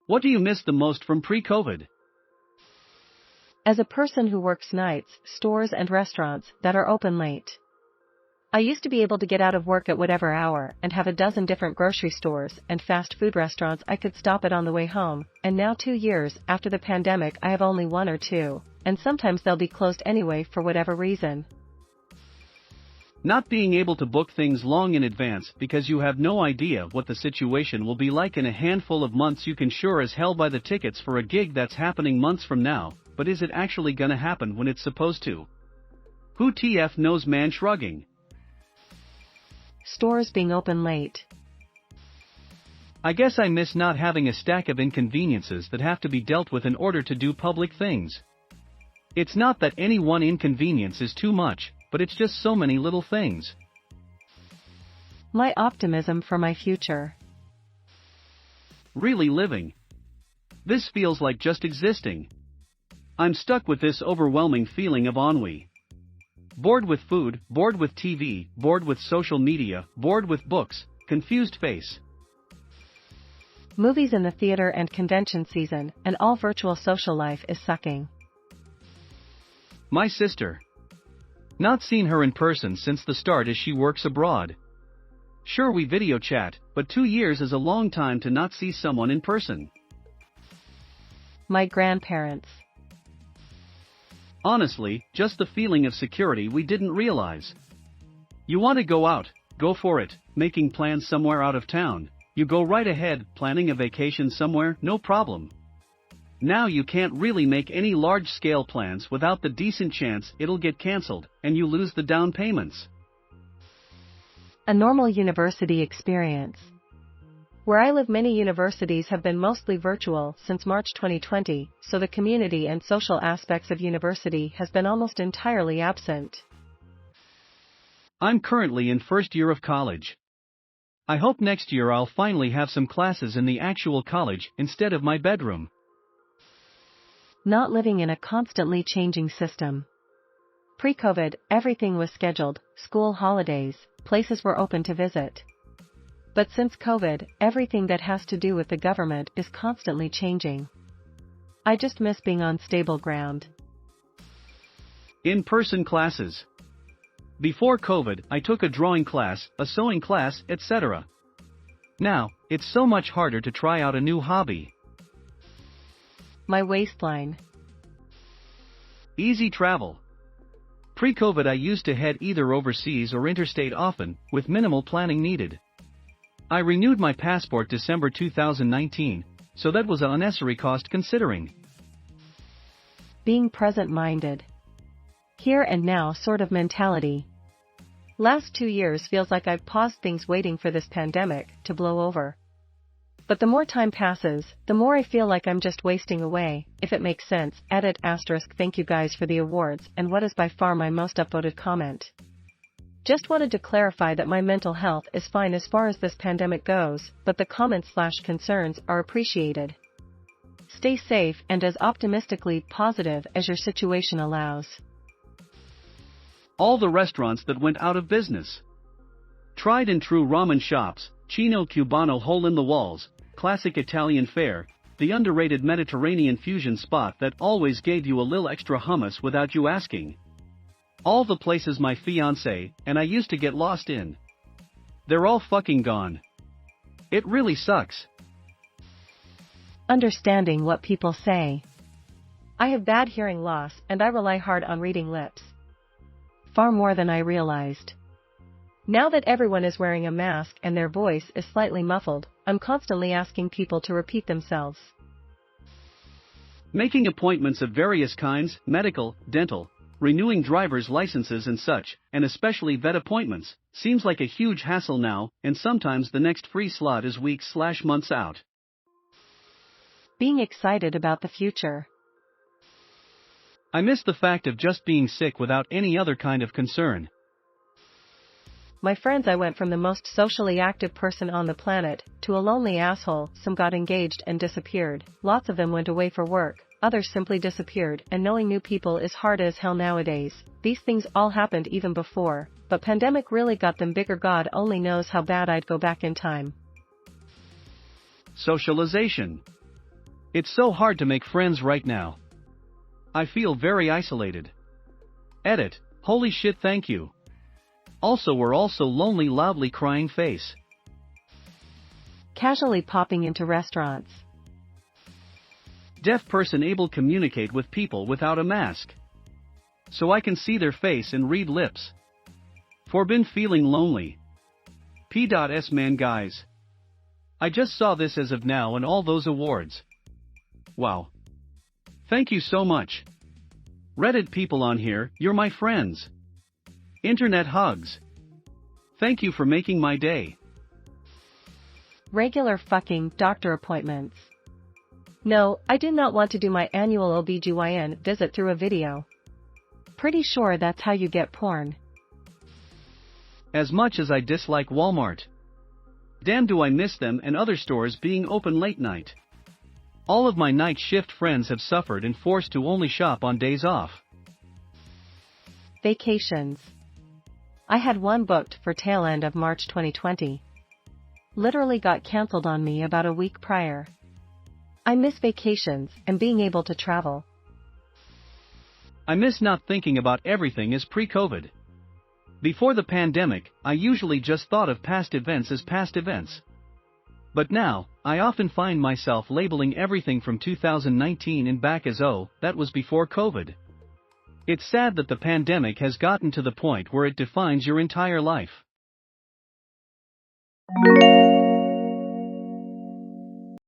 What do you miss the most from pre-COVID? As a person who works nights, stores and restaurants that are open late. I used to be able to get out of work at whatever hour and have a dozen different grocery stores and fast food restaurants I could stop at on the way home, and now 2 years after the pandemic I have only one or two, and sometimes they'll be closed anyway for whatever reason. Not being able to book things long in advance because you have no idea what the situation will be like in a handful of months. You can sure as hell buy the tickets for a gig that's happening months from now, but is it actually gonna happen when it's supposed to? Who TF knows, man? Shrugging. Stores being open late. I guess I miss not having a stack of inconveniences that have to be dealt with in order to do public things. It's not that any one inconvenience is too much, but it's just so many little things. My optimism for my future. Really living. This feels like just existing. I'm stuck with this overwhelming feeling of ennui. Bored with food, bored with TV, bored with social media, bored with books, confused face. Movies in the theater and convention season, and all virtual social life is sucking. My sister. Not seen her in person since the start as she works abroad. Sure, we video chat, but 2 years is a long time to not see someone in person. My grandparents. Honestly, just the feeling of security we didn't realize. You want to go out, go for it, making plans somewhere out of town, you go right ahead, planning a vacation somewhere, no problem. Now you can't really make any large-scale plans without the decent chance it'll get cancelled, and you lose the down payments. A normal university experience. Where I live, many universities have been mostly virtual since March 2020, so the community and social aspects of university has been almost entirely absent. I'm currently in first year of college. I hope next year I'll finally have some classes in the actual college instead of my bedroom. Not living in a constantly changing system. Pre-COVID, everything was scheduled, school holidays, places were open to visit. But since COVID, everything that has to do with the government is constantly changing. I just miss being on stable ground. In-person classes. Before COVID, I took a drawing class, a sewing class, etc. Now, it's so much harder to try out a new hobby. My waistline. Easy travel. Pre-COVID I used to head either overseas or interstate often, with minimal planning needed. I renewed my passport December 2019, so that was an unnecessary cost considering. Being present-minded. Here and now sort of mentality. Last 2 years feels like I've paused things waiting for this pandemic to blow over. But the more time passes, the more I feel like I'm just wasting away, if it makes sense. Edit *. Thank you guys for the awards, and what is by far my most upvoted comment. Just wanted to clarify that my mental health is fine as far as this pandemic goes, but the comments/concerns are appreciated. Stay safe and as optimistically positive as your situation allows. All the restaurants that went out of business. Tried and true ramen shops, Chino Cubano hole in the walls, classic Italian fare, the underrated Mediterranean fusion spot that always gave you a little extra hummus without you asking. All the places my fiancé and I used to get lost in. They're all fucking gone. It really sucks. Understanding what people say. I have bad hearing loss and I rely hard on reading lips. Far more than I realized. Now that everyone is wearing a mask and their voice is slightly muffled, I'm constantly asking people to repeat themselves. Making appointments of various kinds, medical, dental, renewing driver's licenses and such, and especially vet appointments, seems like a huge hassle now, and sometimes the next free slot is weeks/months out. Being excited about the future. I miss the fact of just being sick without any other kind of concern. My friends, I went from the most socially active person on the planet to a lonely asshole. Some got engaged and disappeared, lots of them went away for work, others simply disappeared, and knowing new people is hard as hell nowadays. These things all happened even before, but pandemic really got them bigger. God only knows how bad I'd go back in time. Socialization. It's so hard to make friends right now. I feel very isolated. Edit, holy shit, thank you. Also, we're also lonely, loudly crying face. Casually popping into restaurants. Deaf person able communicate with people without a mask. So I can see their face and read lips. For been feeling lonely. P.S. Man guys. I just saw this as of now and all those awards. Wow. Thank you so much. Reddit people on here, you're my friends. Internet hugs. Thank you for making my day. Regular fucking doctor appointments. No, I did not want to do my annual OBGYN visit through a video. Pretty sure that's how you get porn. As much as I dislike Walmart. Damn, do I miss them and other stores being open late night. All of my night shift friends have suffered and forced to only shop on days off. Vacations. I had one booked for tail end of March 2020. Literally got cancelled on me about a week prior. I miss vacations and being able to travel. I miss not thinking about everything as pre-COVID. Before the pandemic, I usually just thought of past events as past events. But now, I often find myself labeling everything from 2019 and back as oh, that was before COVID. It's sad that the pandemic has gotten to the point where it defines your entire life.